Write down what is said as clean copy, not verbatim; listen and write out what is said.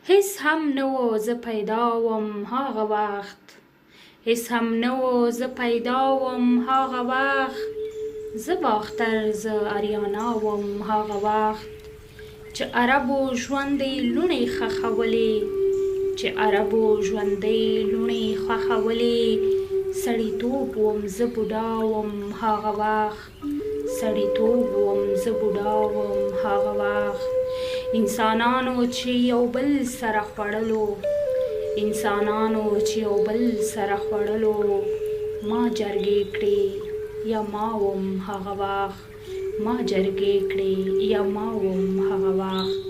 هېڅ هم نه و زه پیدا وم هاغه وخت، هېڅ هم نه و زه پیدا وم هاغه وخت، زه باختر زه اریانا وم هاغه وخت، چې عربو ژوندی لوڼې ښخولې، چې عربو ژوندی لوڼې ښخولې، سړیتوب وم زه بوډا وم هاغه وخت، سړیتوب وم زه بوډا وم هاغه وخت. انسانانو چې یو بل سره خوړلو، انسانانو چې یو بل سره خوړلو، ما جرګې کړې یا ما وم هغه وخت، ما جرګې کړې یا ما وم هغه وخت.